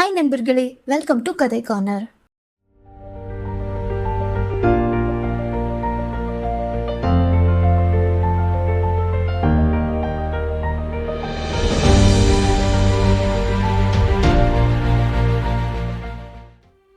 Hi நண்பர்களே, welcome to கதை corner.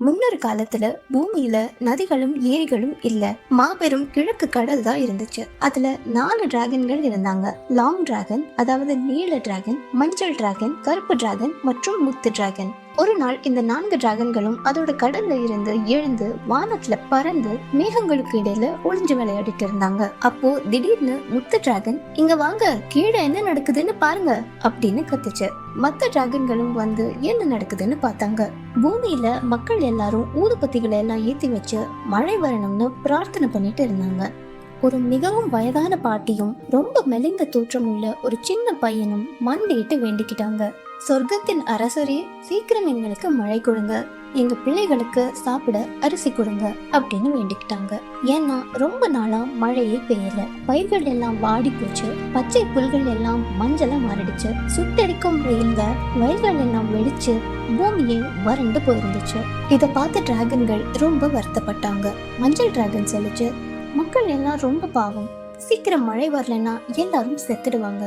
முன்னொரு காலத்துல பூமியில நதிகளும் ஏரிகளும் இல்ல, மாபெரும் கிழக்கு கடல் தான் இருந்துச்சு. அதுல 4 டிராகன்கள் இருந்தாங்க. லாங் டிராகன், அதாவது நீல டிராகன், மஞ்சள் டிராகன், கருப்பு டிராகன் மற்றும் முத்து டிராகன். ஒரு நாள் இந்த 4 டிராகன்களும் அதோட கடல்ல இருந்து எழுந்து வானத்துல பறந்து மேகங்களுக்கு இடையில ஒளிஞ்சு விளையாடிட்டு இருந்தாங்க. அப்போ திடீர்னு முத்து டிராகன், இங்க வாங்க, கீழே என்ன நடக்குதுன்னு பாருங்க அப்படின்னு கத்துச்சு. மத்த டிராகன்களும் வந்து என்ன நடக்குதுன்னு பார்த்தாங்க. பூமியில மக்கள் எல்லாரும் ஊதுபத்திகளை எல்லாம் ஏத்தி வச்சு மழை வரணும்னு பிரார்த்தனை பண்ணிட்டு இருந்தாங்க. ஒரு மிகவும் வயதான பாட்டியும் ரொம்ப மெலிந்த தோற்றம் உள்ள ஒரு சின்ன பையனும் மண்டிட்டு வேண்டிக்கிட்டாங்க. சொர்க்கத்தின் அரசரே, சீக்கிரம் எங்களுக்கு மழை கொடுங்க, எங்க பிள்ளைகளுக்கு சாப்பிட அரிசி கொடுங்க அப்படின்னு வேண்டிக்கிட்டாங்க. ஏன்னா ரொம்ப நாளா மழையே பெய்யல. பயிர்கள் எல்லாம் வாடி போச்சு, பச்சை புல்கள் எல்லாம் மஞ்சளா மாறிடுச்சு. சுட்டடிக்கும் வெயில்ல வயல்கள் எல்லாம் வெடிச்சு பூமியே வறண்டு போயிருந்துச்சு. இத பார்த்த டிராகன்கள் ரொம்ப வருத்தப்பட்டாங்க. மஞ்சள் டிராகன் சொல்லிச்சு, மக்கள் எல்லாம் ரொம்ப பாவம், சீக்கிரம் மழை வரலன்னா எல்லாரும் செத்துடுவாங்க.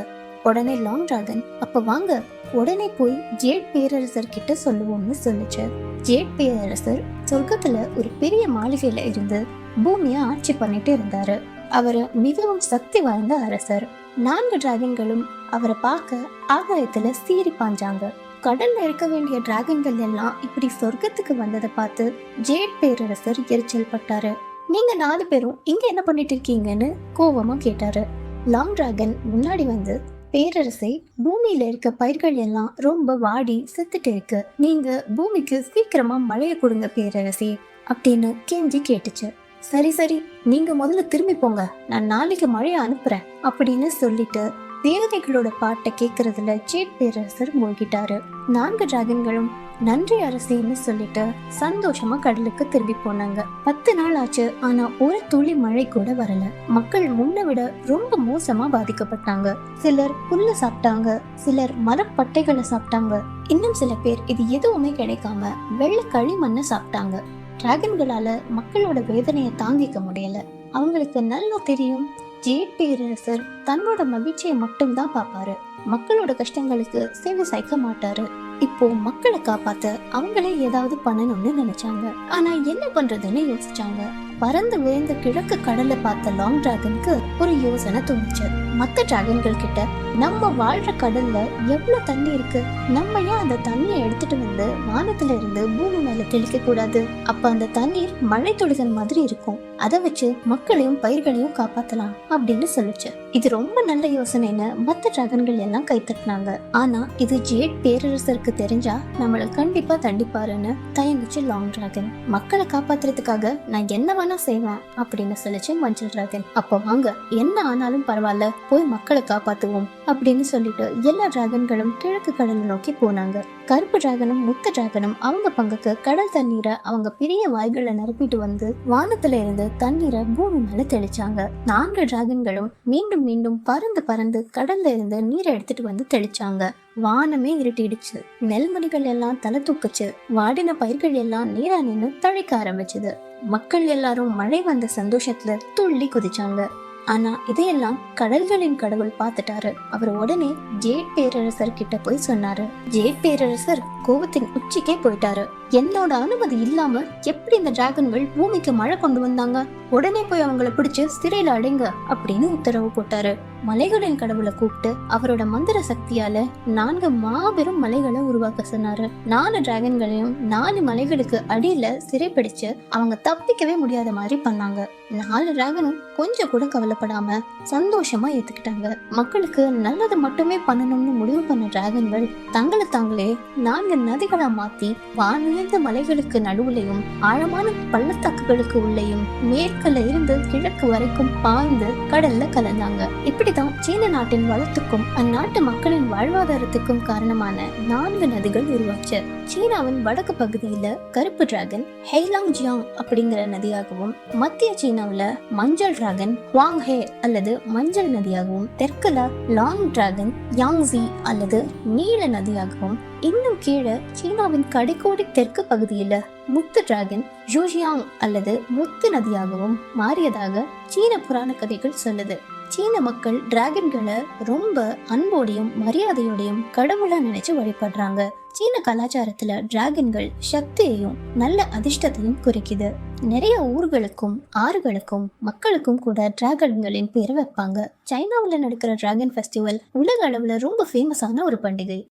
உடனே லாங் டிராகன், அப்ப வாங்க உடனே போய் ஜேட் பேரரசர் கிட்ட சொல்லுவோம்னு சொல்லுச்சு. ஜேட் பேரரசர் சொர்க்கத்துல ஒரு பெரிய மாளிகையில இருந்து பூமியை ஆட்சி பண்ணிட்டு இருந்தாரு. அவரு மிகவும் சக்தி வாய்ந்த அரசர். 4 டிராகன்களும் அவரை பார்க்க ஆகாயத்துல சீறி பாஞ்சாங்க. கடல்ல இருக்க வேண்டிய டிராகன்கள் எல்லாம் இப்படி சொர்க்கத்துக்கு வந்ததை பார்த்து ஜேட் பேரரசர் எரிச்சல் பட்டாரு. நீங்க 4 பேரும் இங்க என்ன பண்ணிட்டு இருக்கீங்கன்னு கோவமா கேட்டாரு. லாங் டிராகன் முன்னாடி வந்து, பேரரசை, பூமியில இருக்க பயிர்கள் எல்லாம் ரொம்ப வாடி செத்துட்டு இருக்கு, நீங்க பூமிக்கு சீக்கிரமா மழையை கொடுங்க பேரரசி அப்படின்னு கெஞ்சி கேட்டுச்சு. சரி சரி, நீங்க முதல்ல திரும்பி போங்க, நான் நாளைக்கு மழையை அனுப்புறேன் அப்படின்னு சொல்லிட்டு தேவதைகளோட பாட்டை கேட்கறதுல ஜேட் பேரரசர் மூழ்கிட்டாரு. 4 டிராகன்களும் நன்றி அரசின்னு சொல்லிட்டு சந்தோஷமா கடலுக்கு திரும்பி போனாங்க. 10 நாள் ஆச்சு, ஆனா ஒரு துளி மழை கூட வரல. மக்கள் முன்ன விட ரொம்ப மோசமா பாதிக்கப்பட்டாங்க. சிலர் புல்ல சாப்பிட்டாங்க, சிலர் மரப்பட்டைகளை சாப்பிட்டாங்க, இன்னும் சில பேர் இது எதுவுமே கிடைக்காம வெள்ளை களிமண்ணை சாப்பிட்டாங்க. டிராகன்களால மக்களோட வேதனையை தாங்கிக்க முடியல. அவங்களுக்கு நல்லா தெரியும், ஜேட் பேரரசர் தன்னோட மகிழ்ச்சியை மட்டும்தான் பார்ப்பாரு, மக்களோட கஷ்டங்களுக்கு சேவை சாய்க்க மாட்டாரு. இப்போ மக்களை காப்பாத்த அவங்களே ஏதாவது பண்ணணும்னு நினைச்சாங்க. ஆனா என்ன பண்றதுன்னு யோசிச்சாங்க. பறந்து விழுந்த கிழக்கு கடலை பார்த்த லாங் டிராகனுக்கு ஒரு யோசனை தோணுச்சு. மத்த டிராகன்கள் கிட்ட, நம்ம வாழ்ற கடல்ல எவ்வளவு தண்ணி இருக்கு, நம்ம ஏன் அந்த தண்ணியை எடுத்துட்டு வந்து வானத்துல இருந்து பூமி மேல தெளிக்க கூடாது? அப்ப அந்த தண்ணீர் மழை துளிகள் மாதிரி இருக்கும், அதை வச்சு மக்களையும் பயிர்களையும் காப்பாத்தலாம் அப்படின்னு சொல்லுச்சு. இது ரொம்ப நல்ல யோசனைன்னு மத்த டிராகன்கள் எல்லாம் கைத்தட்டினாங்க. ஆனா இது ஜேட் பேரரசருக்கு தெரிஞ்சா நம்மள கண்டிப்பா தண்டிப்பாருன்னு தயங்குச்சு லாங் டிராகன். மக்களை காப்பாத்துறதுக்காக நான் என்ன வேணா செய்வேன் அப்படின்னு சொல்லிச்சு மஞ்சள் டிராகன். அப்ப வாங்க, என்ன ஆனாலும் பரவாயில்ல, போய் மக்களை காப்பாத்துவோம் அப்படின்னு சொல்லிட்டு எல்லா டிராகன்களும் கிழக்கு கடலை நோக்கி போனாங்க. கருப்பு டிராகனும் முத்து டிராகனும் அவங்க பங்குக்கு கடல் தண்ணீரை அவங்க பெரிய வாய்களை நிரப்பிட்டு வந்து வானத்துல இருந்து தண்ணீரை பூமி மேல தெளிச்சாங்க. 4 டிராகன்களும் மீண்டும் மீண்டும் பறந்து பறந்து கடல்ல இருந்து நீரை எடுத்துட்டு வந்து தெளிச்சாங்க. வானமே இருட்டிடுச்சு, நெல்மணிகள் எல்லாம் தலை தூக்குச்சு, வாடின பயிர்கள் எல்லாம் நீரா நின்று தழைக்க ஆரம்பிச்சது. மக்கள் எல்லாரும் மழை வந்த சந்தோஷத்துல துள்ளி குதிச்சாங்க. ஆனா இதையெல்லாம் கடல்களின் கடவுள் பார்த்துட்டாரு. அவர் உடனே ஜேட் பேரரசர் கிட்ட போய் சொன்னாரு. ஜேட் பேரரசர் கோபத்தின் உச்சிக்கே போயிட்டாரு. என்னோட அனுமதி இல்லாம எப்படி இந்த டிராகன்கள் பூமிக்கு மழை கொண்டு வந்தாங்க? உடனே போய் அவங்கள பிடிச்சு சிறையில அடைங்க அப்படின்னு உத்தரவு போட்டாரு. மலைகளின் கடவுளை கூப்பிட்டு அவரோட மந்திர சக்தியால 4 மாபெரும் மலைகளை உருவாக்க சொன்னாரு. 4 டிராகன்களையும் 4 மலைகளுக்கு அடியில சிறைப்பிடிச்சு அவங்க தப்பிக்கவே முடியாத மாதிரி பண்ணாங்க. 4 டிராகனும் கொஞ்சம் கூட கவலைப்படாம சந்தோஷமா ஏத்துக்கிட்டாங்க. மக்களுக்கு நல்லது மட்டுமே பண்ணணும்னு முடிவு பண்ண டிராகன்கள் தங்களை தாங்களே 4 நதிகளா மாத்தி வானுயர்ந்த மலைகளுக்கு நடுவுலையும் ஆழமான பள்ளத்தாக்குகளுக்கு உள்ளேயும் மேற்குல இருந்து கிழக்கு வரைக்கும் பாய்ந்து கடல்ல கலந்தாங்க. இப்படிதான் சீன நாட்டின் வளத்துக்கும் அந்நாட்டு மக்களின் வாழ்வாதாரத்துக்கும் காரணமான 4 நதிகள் உருவாச்சு. சீனாவின் வடக்கு பகுதியில கருப்பு டிராகன் ஹெய்லாங் ஜியாங் அப்படிங்கிற நதியாகவும், மத்திய சீனாவில மஞ்சள் டிராகன் ஹுவாங் ஹே அல்லது மஞ்சள் நதியாகவும், தெற்குல லாங் டிராகன் யாங்ஸி அல்லது நீல நதியாகவும், இன்னும் கீழே சீனாவின் கடைக்கோடி தெற்கு பகுதியில முத்து டிராகன் ஜூஜியாங் அல்லது முத்து நதியாகவும் மாறியதாக சீன புராண கதைகள் சொல்லுது. சீன மக்கள் டிராகன்களை ரொம்ப அன்போடையும் மரியாதையோடையும் கடவுளா நினைச்சு வழிபடுறாங்க. சீன கலாச்சாரத்துல டிராகன்கள் சக்தியையும் நல்ல அதிர்ஷ்டத்தையும் குறிக்குது. நிறைய ஊர்களுக்கும் ஆறுகளுக்கும் மக்களுக்கும் கூட டிராகன்களின் பேர் வைப்பாங்க. சைனாவில் நடக்கிற டிராகன் ஃபெஸ்டிவல் உலக அளவுல ரொம்ப ஃபேமஸான ஒரு பண்டிகை.